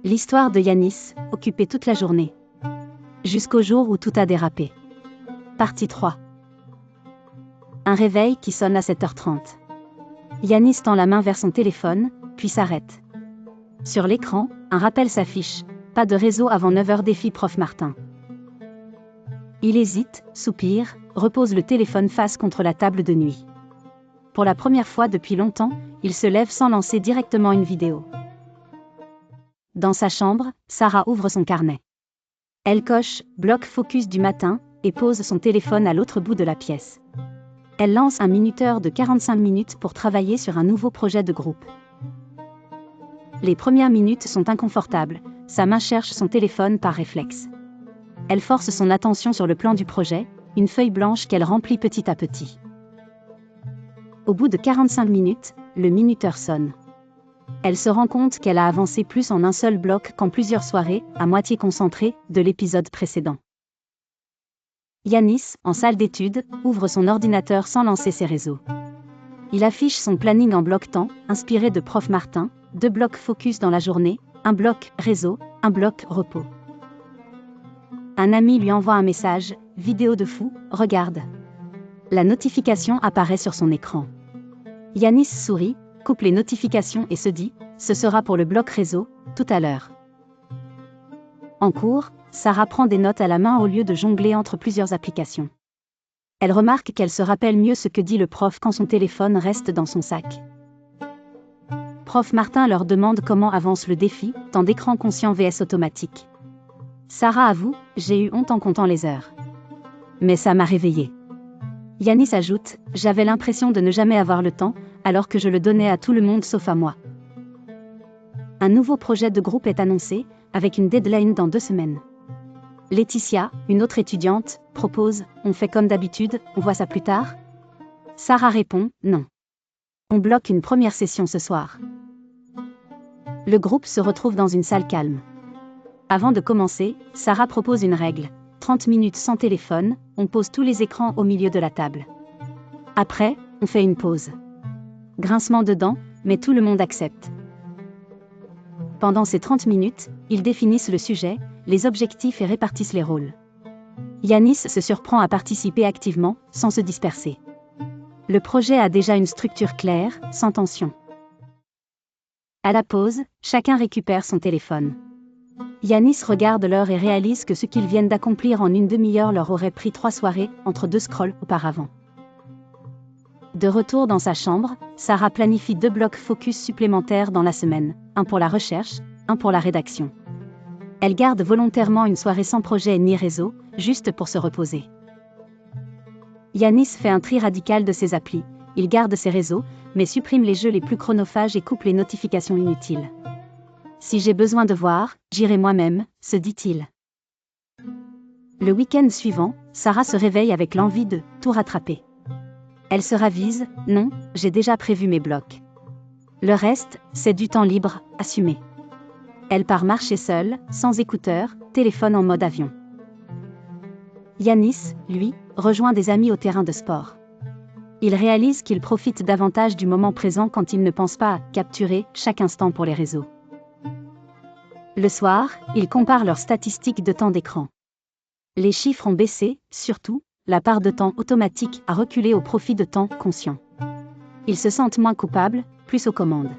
L'histoire de Yanis, occupé toute la journée. Jusqu'au jour où tout a dérapé. Partie 3. Un réveil qui sonne à 7h30. Yanis tend la main vers son téléphone, puis s'arrête. Sur l'écran, un rappel s'affiche. Pas de réseau avant 9h, défi Prof Martin. Il hésite, soupire, repose le téléphone face contre la table de nuit. Pour la première fois depuis longtemps, il se lève sans lancer directement une vidéo. Dans sa chambre, Sarah ouvre son carnet. Elle coche « Bloc focus du matin » et pose son téléphone à l'autre bout de la pièce. Elle lance un minuteur de 45 minutes pour travailler sur un nouveau projet de groupe. Les premières minutes sont inconfortables, sa main cherche son téléphone par réflexe. Elle force son attention sur le plan du projet, une feuille blanche qu'elle remplit petit à petit. Au bout de 45 minutes, le minuteur sonne. Elle se rend compte qu'elle a avancé plus en un seul bloc qu'en plusieurs soirées, à moitié concentrées, de l'épisode précédent. Yanis, en salle d'études, ouvre son ordinateur sans lancer ses réseaux. Il affiche son planning en bloc temps, inspiré de Prof Martin, 2 blocs focus dans la journée, 1 bloc réseau, 1 bloc repos. Un ami lui envoie un message, « Vidéo de fou, regarde ». La notification apparaît sur son écran. Yanis sourit, coupe les notifications et se dit « Ce sera pour le bloc réseau, tout à l'heure ». En cours, Sarah prend des notes à la main au lieu de jongler entre plusieurs applications. Elle remarque qu'elle se rappelle mieux ce que dit le prof quand son téléphone reste dans son sac. Prof Martin leur demande comment avance le défi, temps d'écran conscient vs automatique. Sarah avoue « J'ai eu honte en comptant les heures. Mais ça m'a réveillée ». Yanis ajoute « J'avais l'impression de ne jamais avoir le temps, alors que je le donnais à tout le monde sauf à moi ». Un nouveau projet de groupe est annoncé, avec une deadline dans 2 semaines. Laetitia, une autre étudiante, propose « On fait comme d'habitude, on voit ça plus tard ?» Sarah répond « Non. On bloque une première session ce soir. » Le groupe se retrouve dans une salle calme. Avant de commencer, Sarah propose une règle. 30 minutes sans téléphone, on pose tous les écrans au milieu de la table. Après, on fait une pause. Grincement de dents, mais tout le monde accepte. Pendant ces 30 minutes, ils définissent le sujet, les objectifs et répartissent les rôles. Yanis se surprend à participer activement, sans se disperser. Le projet a déjà une structure claire, sans tension. À la pause, chacun récupère son téléphone. Yanis regarde l'heure et réalise que ce qu'ils viennent d'accomplir en une demi-heure leur aurait pris 3 soirées, entre 2 scrolls auparavant. De retour dans sa chambre, Sarah planifie 2 blocs focus supplémentaires dans la semaine, un pour la recherche, un pour la rédaction. Elle garde volontairement une soirée sans projet ni réseau, juste pour se reposer. Yanis fait un tri radical de ses applis, il garde ses réseaux, mais supprime les jeux les plus chronophages et coupe les notifications inutiles. Si j'ai besoin de voir, j'irai moi-même, se dit-il. Le week-end suivant, Sarah se réveille avec l'envie de tout rattraper. Elle se ravise, non, j'ai déjà prévu mes blocs. Le reste, c'est du temps libre, assumé. Elle part marcher seule, sans écouteurs, téléphone en mode avion. Yanis, lui, rejoint des amis au terrain de sport. Il réalise qu'il profite davantage du moment présent quand il ne pense pas à capturer chaque instant pour les réseaux. Le soir, ils comparent leurs statistiques de temps d'écran. Les chiffres ont baissé, surtout, la part de temps automatique a reculé au profit de temps conscient. Ils se sentent moins coupables, plus aux commandes.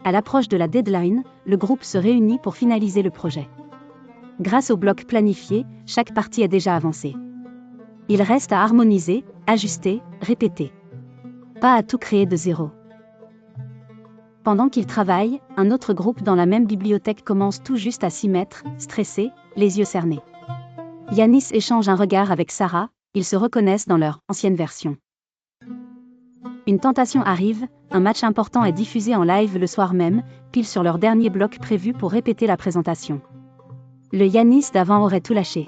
À l'approche de la deadline, le groupe se réunit pour finaliser le projet. Grâce au bloc planifié, chaque partie est déjà avancée. Il reste à harmoniser, ajuster, répéter. Pas à tout créer de zéro. Pendant qu'ils travaillent, un autre groupe dans la même bibliothèque commence tout juste à s'y mettre, stressé, les yeux cernés. Yanis échange un regard avec Sarah, ils se reconnaissent dans leur ancienne version. Une tentation arrive, un match important est diffusé en live le soir même, pile sur leur dernier bloc prévu pour répéter la présentation. Le Yanis d'avant aurait tout lâché.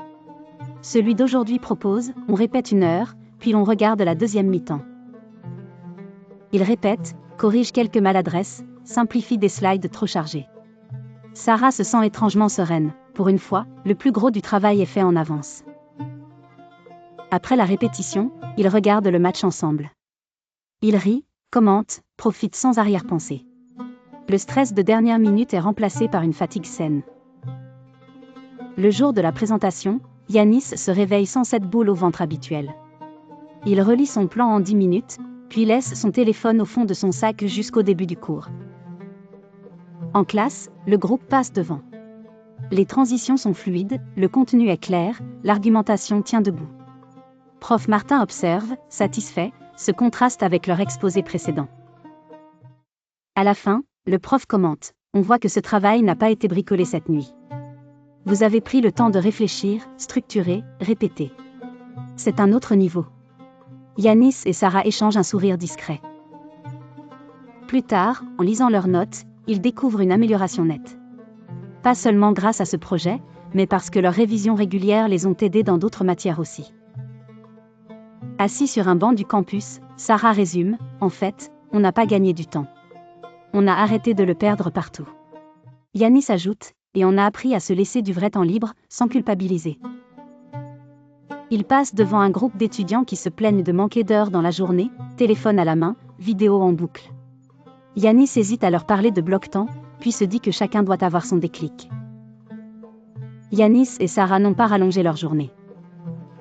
Celui d'aujourd'hui propose, on répète 1 heure, puis l'on regarde la deuxième mi-temps. Il répète, corrige quelques maladresses, simplifie des slides trop chargés. Sarah se sent étrangement sereine. Pour une fois, le plus gros du travail est fait en avance. Après la répétition, ils regardent le match ensemble. Ils rient, commentent, profitent sans arrière-pensée. Le stress de dernière minute est remplacé par une fatigue saine. Le jour de la présentation, Yanis se réveille sans cette boule au ventre habituelle. Il relit son plan en 10 minutes, puis laisse son téléphone au fond de son sac jusqu'au début du cours. En classe, le groupe passe devant. Les transitions sont fluides, le contenu est clair, l'argumentation tient debout. Prof Martin observe, satisfait, ce contraste avec leur exposé précédent. À la fin, le prof commente, on voit que ce travail n'a pas été bricolé cette nuit. Vous avez pris le temps de réfléchir, structurer, répéter. C'est un autre niveau. Yanis et Sarah échangent un sourire discret. Plus tard, en lisant leurs notes, ils découvrent une amélioration nette. Pas seulement grâce à ce projet, mais parce que leurs révisions régulières les ont aidés dans d'autres matières aussi. Assis sur un banc du campus, Sarah résume, en fait, on n'a pas gagné du temps. On a arrêté de le perdre partout. Yanis ajoute, et on a appris à se laisser du vrai temps libre, sans culpabiliser. Il passe devant un groupe d'étudiants qui se plaignent de manquer d'heures dans la journée, téléphone à la main, vidéo en boucle. Yanis hésite à leur parler de bloc-temps, puis se dit que chacun doit avoir son déclic. Yanis et Sarah n'ont pas rallongé leur journée.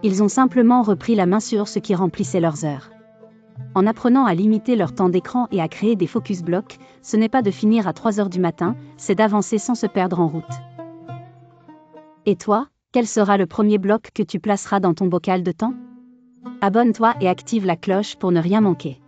Ils ont simplement repris la main sur ce qui remplissait leurs heures. En apprenant à limiter leur temps d'écran et à créer des focus blocs, ce n'est pas de finir à 3 heures du matin, c'est d'avancer sans se perdre en route. Et toi, quel sera le premier bloc que tu placeras dans ton bocal de temps ? Abonne-toi et active la cloche pour ne rien manquer.